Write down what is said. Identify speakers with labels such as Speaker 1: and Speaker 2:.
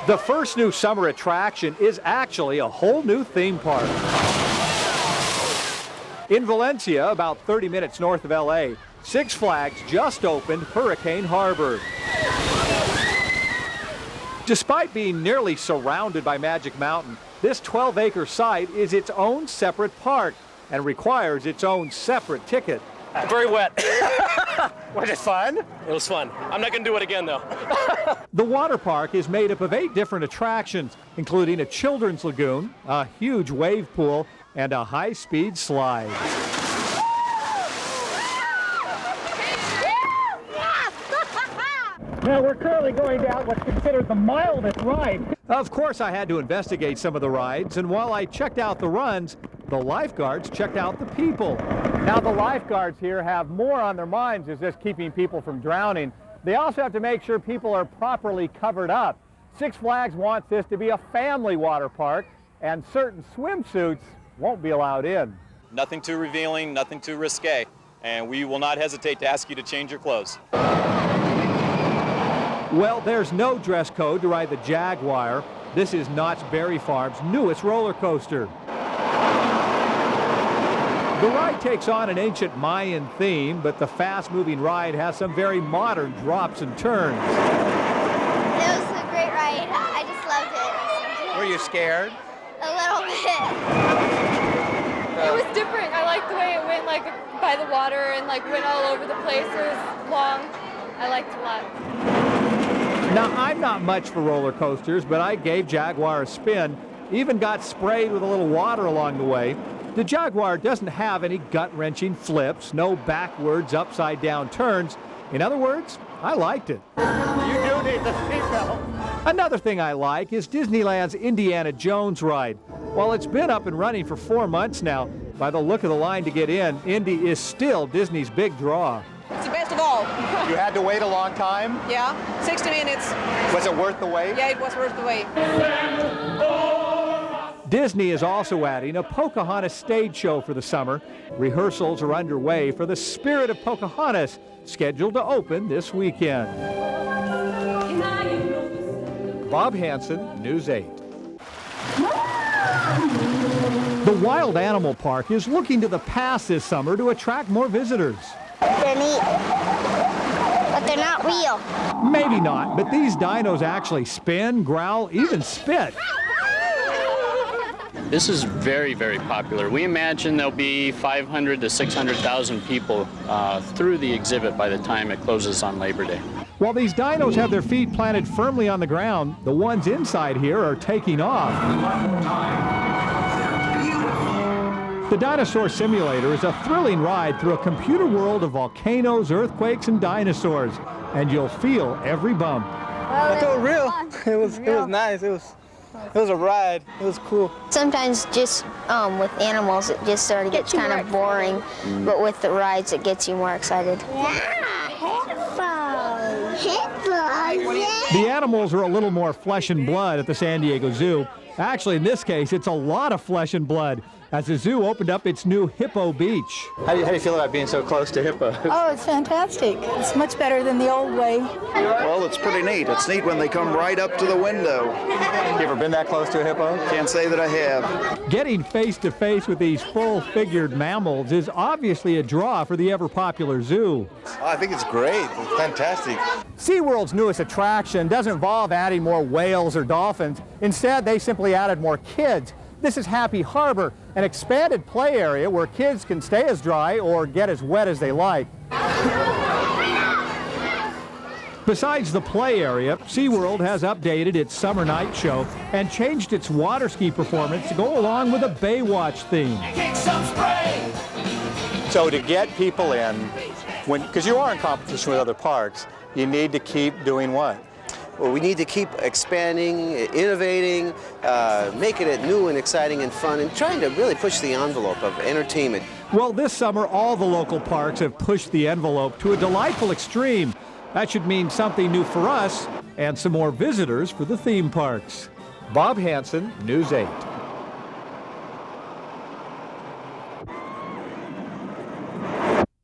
Speaker 1: The first new summer attraction is actually a whole new theme park. In Valencia, about 30 minutes north of LA, Six Flags just opened Hurricane Harbor. Despite being nearly surrounded by Magic Mountain, this 12-acre site is its own separate park and requires its own separate ticket.
Speaker 2: Very wet.
Speaker 3: Was it fun?
Speaker 2: It was fun. I'm not going to do it again, though.
Speaker 1: The water park is made up of 8 different attractions, including a children's lagoon, a huge wave pool, and a high-speed slide.
Speaker 3: Now we're currently going down what's considered the mildest ride.
Speaker 1: Of course, I had to investigate some of the rides, and while I checked out the runs, the lifeguards checked out the people. Now, the lifeguards here have more on their minds than just keeping people from drowning. They also have to make sure people are properly covered up. Six Flags wants this to be a family water park, and certain swimsuits won't be allowed in.
Speaker 4: Nothing too revealing, nothing too risque, and we will not hesitate to ask you to change your clothes.
Speaker 1: Well, there's no dress code to ride the Jaguar. This is Knott's Berry Farm's newest roller coaster. The ride takes on an ancient Mayan theme, but the fast-moving ride has some very modern drops and turns.
Speaker 5: It was a great ride. I just loved it.
Speaker 3: Were you scared?
Speaker 5: A little bit.
Speaker 6: It was different. I liked the way it went like by the water and like went all over the place. It was long. I liked it a lot.
Speaker 1: Now, I'm not much for roller coasters, but I gave Jaguar a spin, even got sprayed with a little water along the way. The Jaguar doesn't have any gut-wrenching flips, no backwards, upside-down turns. In other words, I liked it.
Speaker 3: You do need the seatbelt.
Speaker 1: Another thing I like is Disneyland's Indiana Jones ride. While it's been up and running for 4 months now, by the look of the line to get in, Indy is still Disney's big draw.
Speaker 7: It's the best of all.
Speaker 3: You had to wait a long time?
Speaker 7: Yeah, 60 minutes.
Speaker 3: Was it worth the wait?
Speaker 7: Yeah, it was worth the wait.
Speaker 1: Disney is also adding a Pocahontas stage show for the summer. Rehearsals are underway for the Spirit of Pocahontas, scheduled to open this weekend. Bob Hansen, News 8. The Wild Animal Park is looking to the past this summer to attract more visitors.
Speaker 5: They're neat, but they're not real.
Speaker 1: Maybe not, but these dinos actually spin, growl, even spit.
Speaker 8: This is very, very popular. We imagine there'll be 500 to 600,000 people through the exhibit by the time it closes on Labor Day.
Speaker 1: While these dinos have their feet planted firmly on the ground, the ones inside here are taking off. The Dinosaur Simulator is a thrilling ride through a computer world of volcanoes, earthquakes, and dinosaurs, and you'll feel every bump.
Speaker 3: It felt real. It was nice. It was a ride. It was cool.
Speaker 5: Sometimes just with animals, it just sort of gets kind of boring, but with the rides, it gets you more excited. Yeah, hippos. Hippos.
Speaker 1: The animals are a little more flesh and blood at the San Diego Zoo. Actually, in this case, it's a lot of flesh and blood, as the zoo opened up its new Hippo Beach.
Speaker 3: How do you feel about being so close to hippos?
Speaker 9: Oh, it's fantastic. It's much better than the old way.
Speaker 10: Well, it's pretty neat. It's neat when they come right up to the window.
Speaker 3: You ever been that close to a hippo?
Speaker 10: Can't say that I have.
Speaker 1: Getting face-to-face with these full-figured mammals is obviously a draw for the ever-popular zoo.
Speaker 10: I think it's great. It's fantastic.
Speaker 1: SeaWorld's newest attraction doesn't involve adding more whales or dolphins. Instead, they simply added more kids. This is Happy Harbor, an expanded play area where kids can stay as dry or get as wet as they like. Besides the play area, SeaWorld has updated its summer night show and changed its water ski performance to go along with a Baywatch theme.
Speaker 3: So to get people in, because you are in competition with other parks, you need to keep doing what?
Speaker 11: Well, we need to keep expanding, innovating, making it new and exciting and fun, and trying to really push the envelope of entertainment.
Speaker 1: Well, this summer, all the local parks have pushed the envelope to a delightful extreme. That should mean something new for us and some more visitors for the theme parks. Bob Hansen, News 8.